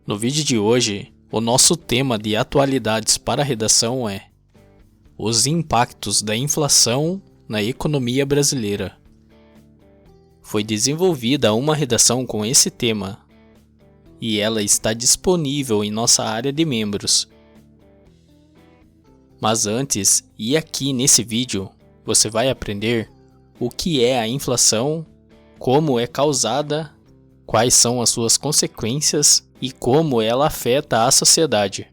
No vídeo de hoje, o nosso tema de atualidades para a redação é os impactos da inflação na economia brasileira. Foi desenvolvida uma redação com esse tema e ela está disponível em nossa área de membros. Mas antes, e aqui nesse vídeo, você vai aprender o que é a inflação, como é causada, quais são as suas consequências e como ela afeta a sociedade.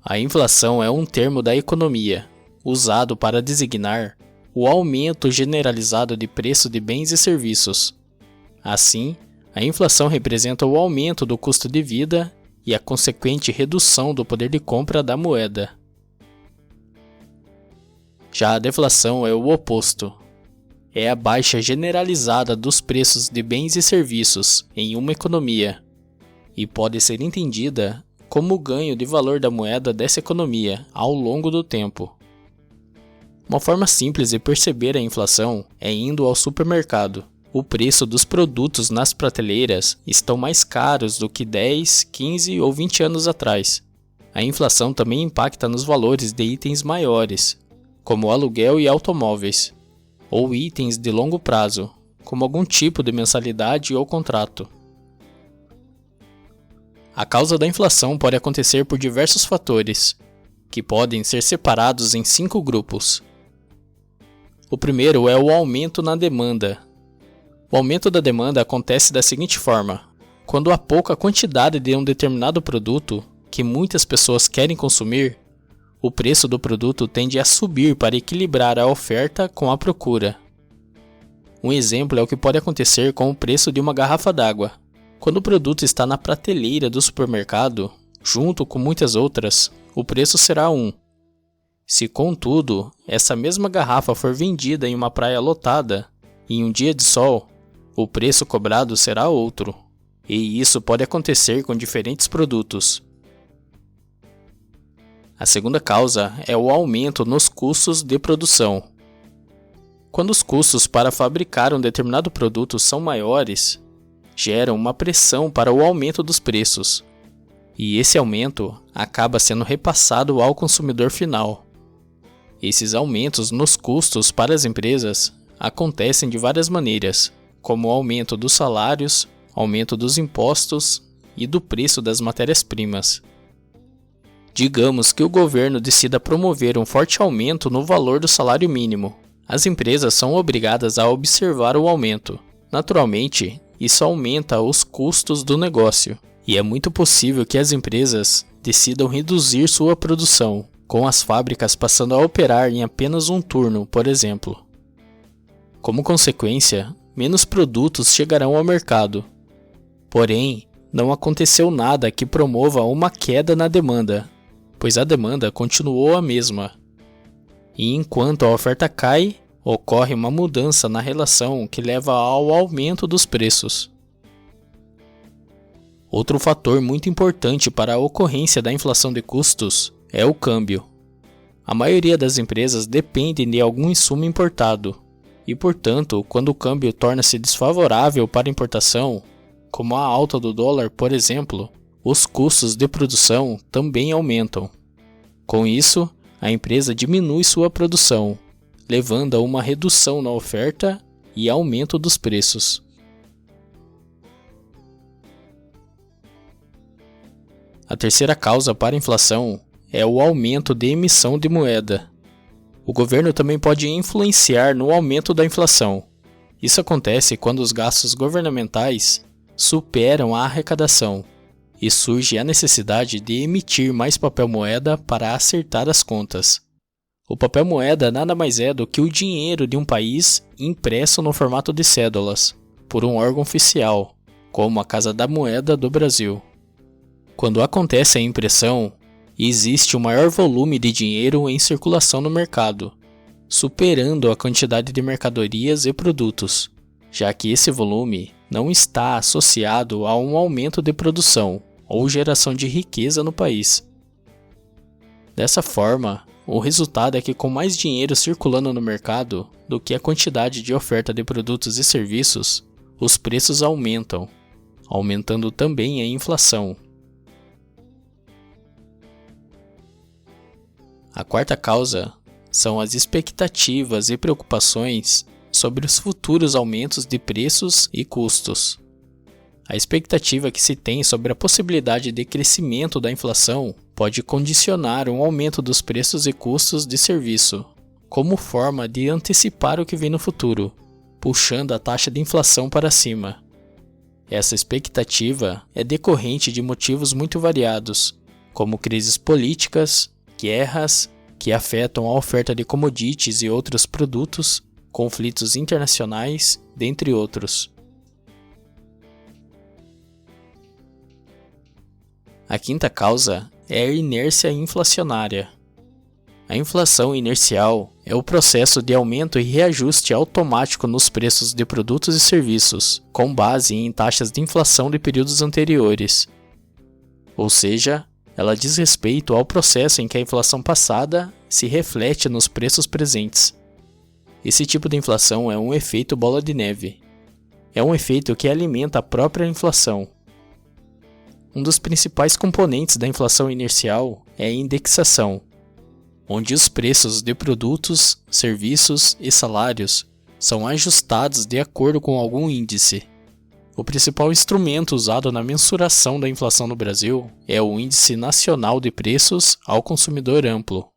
A inflação é um termo da economia, usado para designar o aumento generalizado de preço de bens e serviços. Assim, a inflação representa o aumento do custo de vida e a consequente redução do poder de compra da moeda. Já a deflação é o oposto. É a baixa generalizada dos preços de bens e serviços em uma economia, e pode ser entendida como o ganho de valor da moeda dessa economia ao longo do tempo. Uma forma simples de perceber a inflação é indo ao supermercado. O preço dos produtos nas prateleiras estão mais caros do que 10, 15 ou 20 anos atrás. A inflação também impacta nos valores de itens maiores, como aluguel e automóveis, ou itens de longo prazo, como algum tipo de mensalidade ou contrato. A causa da inflação pode acontecer por diversos fatores, que podem ser separados em 5 grupos. O primeiro é o aumento na demanda. O aumento da demanda acontece da seguinte forma: quando há pouca quantidade de um determinado produto que muitas pessoas querem consumir, o preço do produto tende a subir para equilibrar a oferta com a procura. Um exemplo é o que pode acontecer com o preço de uma garrafa d'água. Quando o produto está na prateleira do supermercado, junto com muitas outras, o preço será 1. Se, contudo, essa mesma garrafa for vendida em uma praia lotada, em um dia de sol, o preço cobrado será outro, e isso pode acontecer com diferentes produtos. A segunda causa é o aumento nos custos de produção. Quando os custos para fabricar um determinado produto são maiores, geram uma pressão para o aumento dos preços, e esse aumento acaba sendo repassado ao consumidor final. Esses aumentos nos custos para as empresas acontecem de várias maneiras, como o aumento dos salários, aumento dos impostos e do preço das matérias-primas. Digamos que o governo decida promover um forte aumento no valor do salário mínimo. As empresas são obrigadas a observar o aumento. Naturalmente, isso aumenta os custos do negócio, e é muito possível que as empresas decidam reduzir sua produção, com as fábricas passando a operar em apenas um turno, por exemplo. Como consequência, menos produtos chegarão ao mercado. Porém, não aconteceu nada que promova uma queda na demanda, pois a demanda continuou a mesma. E enquanto a oferta cai, ocorre uma mudança na relação que leva ao aumento dos preços. Outro fator muito importante para a ocorrência da inflação de custos é o câmbio. A maioria das empresas dependem de algum insumo importado, e portanto, quando o câmbio torna-se desfavorável para a importação, como a alta do dólar, por exemplo, os custos de produção também aumentam. Com isso, a empresa diminui sua produção, levando a uma redução na oferta e aumento dos preços. A terceira causa para a inflação é o aumento de emissão de moeda. O governo também pode influenciar no aumento da inflação. Isso acontece quando os gastos governamentais superam a arrecadação e surge a necessidade de emitir mais papel moeda para acertar as contas. O papel moeda nada mais é do que o dinheiro de um país impresso no formato de cédulas, por um órgão oficial, como a Casa da Moeda do Brasil. Quando acontece a impressão, existe um maior volume de dinheiro em circulação no mercado, superando a quantidade de mercadorias e produtos, já que esse volume não está associado a um aumento de produção ou geração de riqueza no país. Dessa forma, o resultado é que com mais dinheiro circulando no mercado do que a quantidade de oferta de produtos e serviços, os preços aumentam, aumentando também a inflação. A quarta causa são as expectativas e preocupações sobre os futuros aumentos de preços e custos. A expectativa que se tem sobre a possibilidade de crescimento da inflação pode condicionar um aumento dos preços e custos de serviço, como forma de antecipar o que vem no futuro, puxando a taxa de inflação para cima. Essa expectativa é decorrente de motivos muito variados, como crises políticas, guerras, que afetam a oferta de commodities e outros produtos, conflitos internacionais, dentre outros. A quinta causa é a inércia inflacionária. A inflação inercial é o processo de aumento e reajuste automático nos preços de produtos e serviços, com base em taxas de inflação de períodos anteriores. Ou seja, ela diz respeito ao processo em que a inflação passada se reflete nos preços presentes. Esse tipo de inflação é um efeito bola de neve. É um efeito que alimenta a própria inflação. Um dos principais componentes da inflação inercial é a indexação, onde os preços de produtos, serviços e salários são ajustados de acordo com algum índice. O principal instrumento usado na mensuração da inflação no Brasil é o Índice Nacional de Preços ao Consumidor Amplo.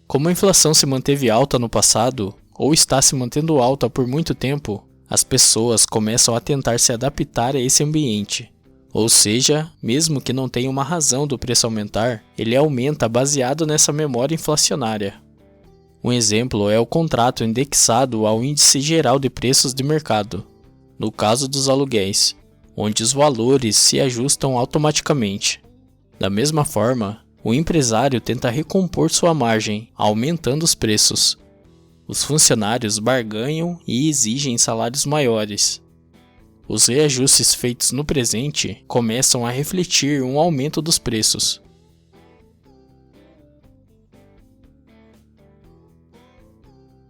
Como a inflação se manteve alta no passado, ou está se mantendo alta por muito tempo, as pessoas começam a tentar se adaptar a esse ambiente. Ou seja, mesmo que não tenha uma razão do preço aumentar, ele aumenta baseado nessa memória inflacionária. Um exemplo é o contrato indexado ao Índice Geral de Preços de Mercado, no caso dos aluguéis, onde os valores se ajustam automaticamente. Da mesma forma, o empresário tenta recompor sua margem, aumentando os preços. Os funcionários barganham e exigem salários maiores. Os reajustes feitos no presente começam a refletir um aumento dos preços.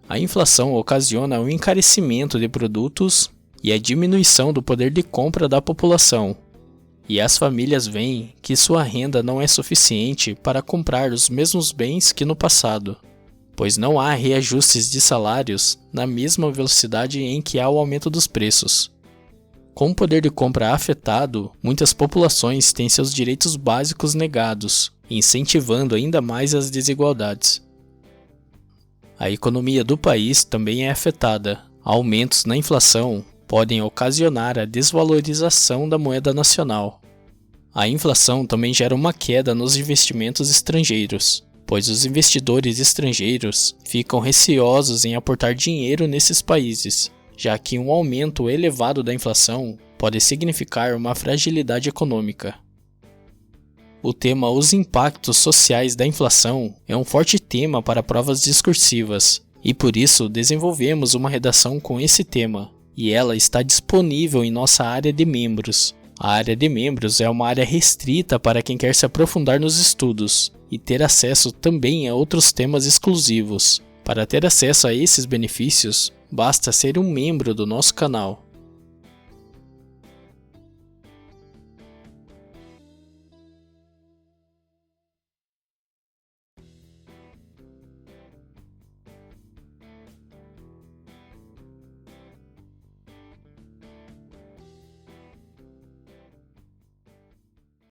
A inflação ocasiona o encarecimento de produtos e a diminuição do poder de compra da população, e as famílias veem que sua renda não é suficiente para comprar os mesmos bens que no passado, pois não há reajustes de salários na mesma velocidade em que há o aumento dos preços. Com o poder de compra afetado, muitas populações têm seus direitos básicos negados, incentivando ainda mais as desigualdades. A economia do país também é afetada. Aumentos na inflação podem ocasionar a desvalorização da moeda nacional. A inflação também gera uma queda nos investimentos estrangeiros, pois os investidores estrangeiros ficam receosos em aportar dinheiro nesses países, já que um aumento elevado da inflação pode significar uma fragilidade econômica. O tema Os impactos sociais da inflação é um forte tema para provas discursivas, e por isso desenvolvemos uma redação com esse tema, e ela está disponível em nossa área de membros. A área de membros é uma área restrita para quem quer se aprofundar nos estudos e ter acesso também a outros temas exclusivos. Para ter acesso a esses benefícios, basta ser um membro do nosso canal.